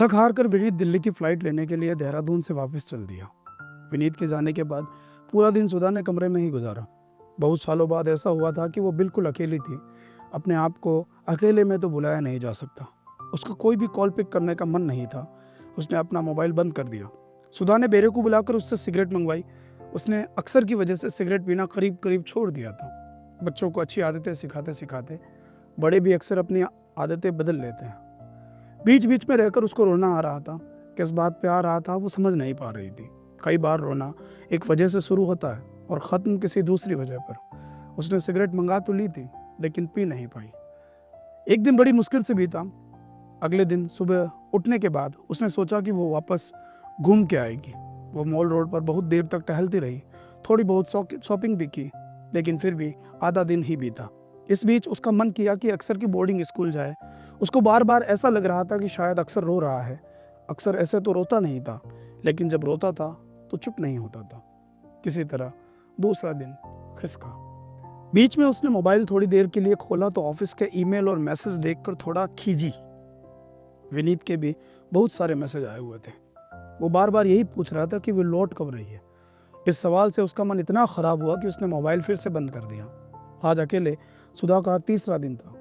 थक हार कर विनीत दिल्ली की फ्लाइट लेने के लिए देहरादून से वापस चल दिया। विनीत के जाने के बाद पूरा दिन सुधा ने कमरे में ही गुजारा। बहुत सालों बाद ऐसा हुआ था कि वो बिल्कुल अकेली थी। अपने आप को अकेले में तो बुलाया नहीं जा सकता। उसका कोई भी कॉल पिक करने का मन नहीं था। उसने अपना मोबाइल बंद कर दिया। सुधा ने बेरे को बुलाकर उससे सिगरेट मंगवाई। उसने अक्सर की वजह से सिगरेट पीना करीब करीब छोड़ दिया था। बच्चों को अच्छी आदतें सिखाते सिखाते बड़े भी अक्सर अपनी आदतें बदल लेते हैं। बीच बीच में रहकर उसको रोना आ रहा था। किस बात पे आ रहा था वो समझ नहीं पा रही थी। कई बार रोना एक वजह से शुरू होता है और ख़त्म किसी दूसरी वजह पर। उसने सिगरेट मंगा तो ली थी लेकिन पी नहीं पाई। एक दिन बड़ी मुश्किल से बीता। अगले दिन सुबह उठने के बाद उसने सोचा कि वो वापस घूम के आएगी। वो मॉल रोड पर बहुत देर तक टहलती रही। थोड़ी बहुत शॉपिंग भी की, लेकिन फिर भी आधा दिन ही बीता। इस बीच उसका मन किया कि अक्सर की बोर्डिंग स्कूल जाए। उसको बार बार ऐसा लग रहा था कि शायद अक्सर रो रहा है। अक्सर ऐसे तो रोता नहीं था, लेकिन जब रोता था तो चुप नहीं होता था। किसी तरह दूसरा दिन खिसका। बीच में उसने मोबाइल थोड़ी देर के लिए खोला तो ऑफिस के ईमेल और मैसेज देखकर थोड़ा खींची। विनीत के भी बहुत सारे मैसेज आए हुए थे। वो बार बार यही पूछ रहा था कि वो लौट कब रही है। इस सवाल से उसका मन इतना खराब हुआ कि उसने मोबाइल फिर से बंद कर दिया। आज अकेले सुधा का तीसरा दिन था।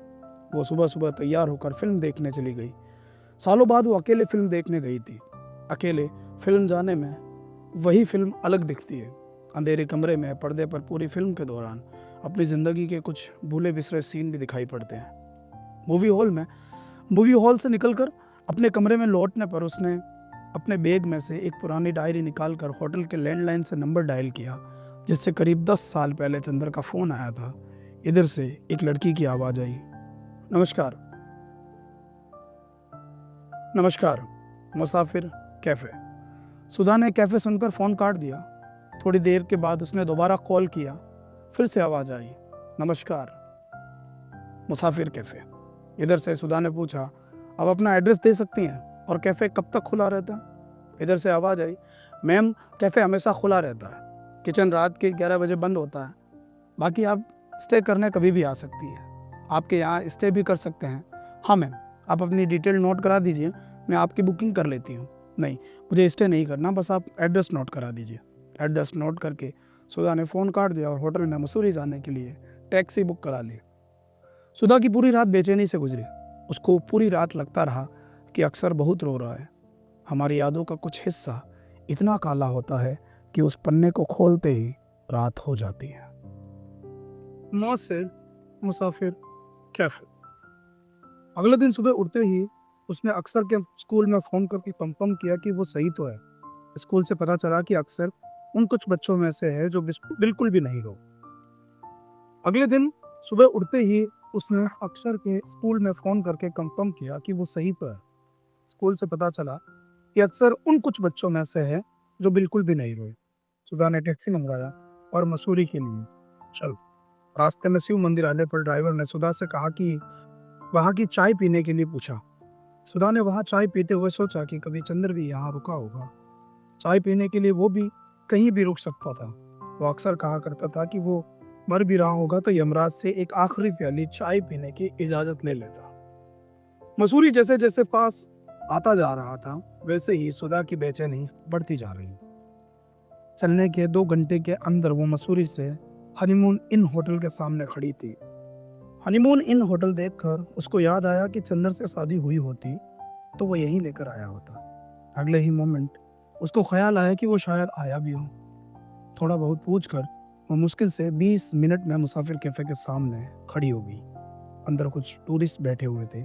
वो सुबह सुबह तैयार होकर फिल्म देखने चली गई। सालों बाद वो अकेले फिल्म देखने गई थी। अकेले फिल्म जाने में वही फिल्म अलग दिखती है। अंधेरे कमरे में पर्दे पर पूरी फिल्म के दौरान अपनी ज़िंदगी के कुछ भूले बिसरे सीन भी दिखाई पड़ते हैं। मूवी हॉल से निकलकर अपने कमरे में लौटने पर उसने अपने बैग में से एक पुरानी डायरी निकालकर होटल के लैंडलाइन से नंबर डायल किया, जिससे करीब 10 साल पहले चंद्र का फ़ोन आया था। इधर से एक लड़की की आवाज़ आई। नमस्कार। नमस्कार। मुसाफिर कैफ़े। सुधा ने कैफ़े सुनकर फ़ोन काट दिया। थोड़ी देर के बाद उसने दोबारा कॉल किया। फिर से आवाज़ आई। नमस्कार। मुसाफिर कैफ़े। इधर से सुधा ने पूछा, आप अपना एड्रेस दे सकती हैं और कैफ़े कब तक खुला रहता है? इधर से आवाज़ आई, मैम कैफ़े हमेशा खुला रहता है। किचन रात के 11 बजे बंद होता है। बाकी आप स्टे करने कभी भी आ सकती है। आपके यहाँ स्टे भी कर सकते हैं। हाँ मैम, आप अपनी डिटेल नोट करा दीजिए, मैं आपकी बुकिंग कर लेती हूँ। नहीं, मुझे स्टे नहीं करना, बस आप एड्रेस नोट करा दीजिए। एड्रेस नोट करके सुधा ने फ़ोन काट दिया और होटल में मसूरी जाने के लिए टैक्सी बुक करा ली। सुधा की पूरी रात बेचैनी से गुजरी। उसको पूरी रात लगता रहा कि अक्सर बहुत रो रहा है। हमारी यादों का कुछ हिस्सा इतना काला होता है कि उस पन्ने को खोलते ही रात हो जाती है। मौत से मुसाफिर कैफे। अगले दिन सुबह उठते ही उसने अक्सर के स्कूल में फ़ोन करके कंफर्म किया कि वो सही तो है। स्कूल से पता चला कि अक्सर उन कुछ बच्चों में से है जो बिल्कुल भी नहीं रो। अगले दिन सुबह उठते ही उसने अक्षर के स्कूल में फ़ोन करके कंफर्म किया कि वो सही तो है। स्कूल से पता चला कि अक्सर उन कुछ बच्चों में से है जो बिल्कुल भी नहीं रोए। सुधा ने टैक्सी मंगवाया और मसूरी के लिए चल। रास्ते में शिव मंदिर आने पर ड्राइवर ने सुधा से कहा कि वहाँ की चाय पीने के लिए पूछा। सुधा ने वहाँ चाय पीते हुए सोचा कि कभी चंद्र भी यहाँ रुका होगा। चाय पीने के लिए वो भी कहीं भी रुक सकता था। वो अक्सर कहा करता था कि वो मर भी रहा होगा तो यमराज से एक आखिरी प्याली चाय पीने की इजाजत ले लेता। मसूरी जैसे जैसे पास आता जा रहा था, वैसे ही सुधा की बेचैनी बढ़ती जा रही। चलने के 2 घंटे के अंदर वो मसूरी से हनीमून इन होटल के सामने खड़ी थी। हनीमून इन होटल देखकर उसको याद आया कि चंदर से शादी हुई होती तो वो यहीं लेकर आया होता। अगले ही मोमेंट उसको ख्याल आया कि वो शायद आया भी हो। थोड़ा बहुत पूछकर वो मुश्किल से 20 मिनट में मुसाफिर कैफे के सामने खड़ी हो गई। अंदर कुछ टूरिस्ट बैठे हुए थे।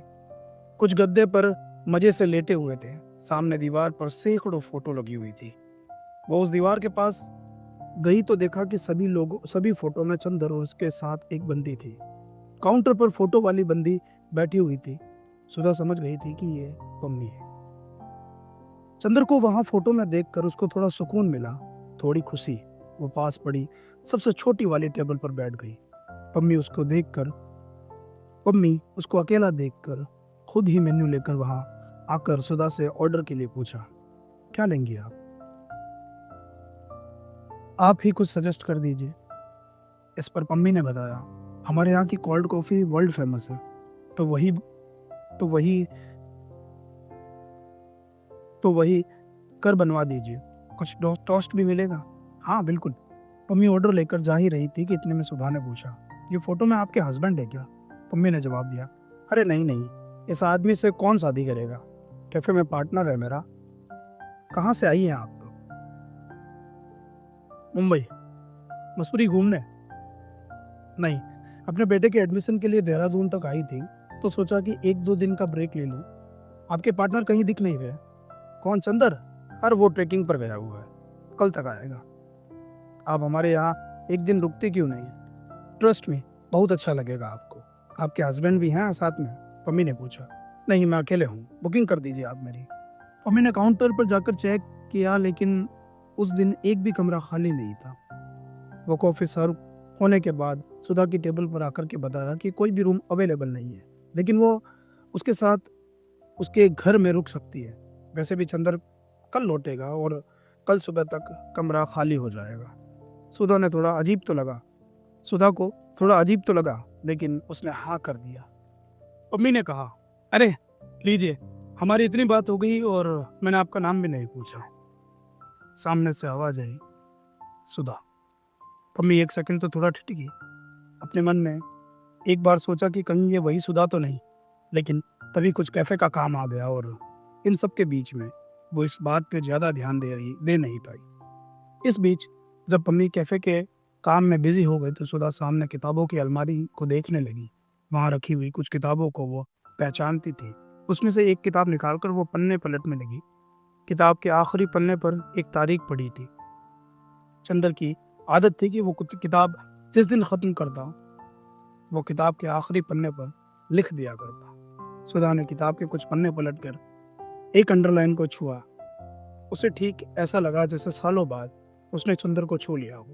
कुछ गद्दे पर मजे से लेटे हुए थे। सामने दीवार पर सैकड़ों फोटो लगी हुई थी। वो उस दीवार के पास गई तो देखा कि सभी फोटो में चंदर और उसके साथ एक बंदी थी। काउंटर पर फोटो वाली बंदी बैठी हुई थी। सुधा समझ गई थी कि ये पम्मी है। चंदर को वहां फोटो में देखकर उसको थोड़ा सुकून मिला, थोड़ी खुशी। वो पास पड़ी सबसे छोटी वाली टेबल पर बैठ गई। पम्मी उसको अकेला देखकर खुद ही मेन्यू लेकर वहां आकर सुधा से ऑर्डर के लिए पूछा, क्या लेंगी आप ही कुछ सजेस्ट कर दीजिए। इस पर पम्मी ने बताया, हमारे यहाँ की कोल्ड कॉफ़ी वर्ल्ड फेमस है, तो वही तो वही कर बनवा दीजिए, कुछ टोस्ट भी मिलेगा। हाँ बिल्कुल। पम्मी ऑर्डर लेकर जा ही रही थी कि इतने में सुधा ने पूछा, ये फोटो में आपके हस्बैंड है क्या? पम्मी ने जवाब दिया, अरे नहीं नहीं, इस आदमी से कौन शादी करेगा, कैफे में पार्टनर है मेरा। कहाँ से आई हैं आप? मुंबई। मसूरी घूमने? नहीं, अपने बेटे के एडमिशन के लिए देहरादून तक आई थी, तो सोचा कि 1-2 दिन का ब्रेक ले लूं। आपके पार्टनर कहीं दिख नहीं रहे। कौन, चंदर? अरे वो ट्रेकिंग पर गया हुआ है, कल तक आएगा। आप हमारे यहाँ एक दिन रुकते क्यों नहीं? ट्रस्ट में, बहुत अच्छा लगेगा आपको। आपके हस्बैंड भी हैं साथ में? पम्मी ने पूछा। नहीं, मैं अकेले हूँ, बुकिंग कर दीजिए आप मेरी। पम्मी ने काउंटर पर जाकर चेक किया, लेकिन उस दिन एक भी कमरा खाली नहीं था। वो कॉफी सर्व होने के बाद सुधा की टेबल पर आकर के बताया कि कोई भी रूम अवेलेबल नहीं है, लेकिन वो उसके साथ उसके घर में रुक सकती है। वैसे भी चंदर कल लौटेगा और कल सुबह तक कमरा खाली हो जाएगा। सुधा को थोड़ा अजीब तो लगा, लेकिन उसने हाँ कर दिया। अम्मी ने कहा, अरे लीजिए, हमारी इतनी बात हो गई और मैंने आपका नाम भी नहीं पूछा। सामने से आवाज आई, सुधा। अम्मी एक सेकंड तो थोड़ा ठिठकी। अपने मन में एक बार सोचा कि कहीं ये वही सुधा तो नहीं, लेकिन तभी कुछ कैफे का काम आ गया और इन सब के बीच में वो इस बात पे ज़्यादा ध्यान दे नहीं पाई। इस बीच जब पम्मी कैफे के काम में बिजी हो गई तो सुधा सामने किताबों की अलमारी को देखने लगी। वहाँ रखी हुई कुछ किताबों को वो पहचानती थी। उसमें से एक किताब निकालकर वो पन्ने पलटने लगी। किताब के आखिरी पन्ने पर एक तारीख पड़ी थी। चंदर की आदत थी कि वो किताब जिस दिन खत्म करता, वो किताब के आखिरी पन्ने पर लिख दिया करता। सुधा ने किताब के कुछ पन्ने पलटकर एक अंडरलाइन को छुआ। उसे ठीक ऐसा लगा जैसे सालों बाद उसने चंदर को छू लिया हो,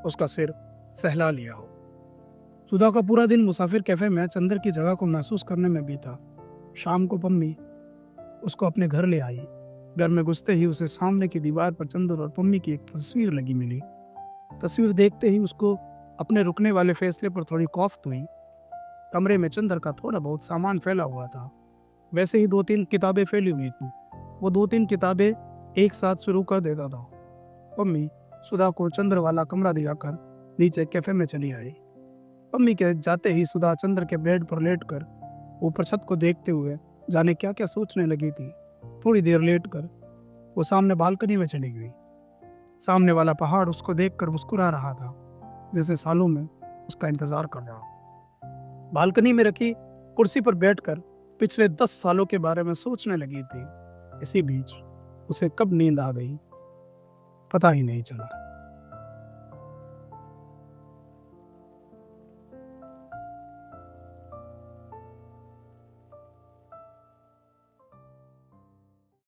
उसका सिर सहला लिया हो। सुधा का पूरा दिन मुसाफिर कैफे में चंदर की जगह को महसूस करने में बीता। शाम को पम्मी उसको अपने घर ले आई। घर में घुसते ही उसे सामने की दीवार पर चंदर और पम्मी की एक तस्वीर लगी मिली। तस्वीर देखते ही उसको अपने रुकने वाले फैसले पर थोड़ी खौफ हुई। कमरे में चंदर का थोड़ा बहुत सामान फैला हुआ था। वैसे ही 2-3 किताबें फैली हुई थी। वो 2-3 किताबें एक साथ शुरू कर देता था। पम्मी सुधा को चंद्र वाला कमरा दिखाकर नीचे कैफे में चली आई। पम्मी के जाते ही सुधा चंद्र के बेड पर लेटकर ऊपर छत को देखते हुए जाने क्या क्या सोचने लगी थी। थोड़ी देर लेटकर वो सामने बालकनी में चली गई। सामने वाला पहाड़ उसको देखकर मुस्कुरा रहा था, जैसे सालों में उसका इंतजार कर रहा। बालकनी में रखी कुर्सी पर बैठकर पिछले 10 सालों के बारे में सोचने लगी थी। इसी बीच उसे कब नींद आ गई पता ही नहीं चला।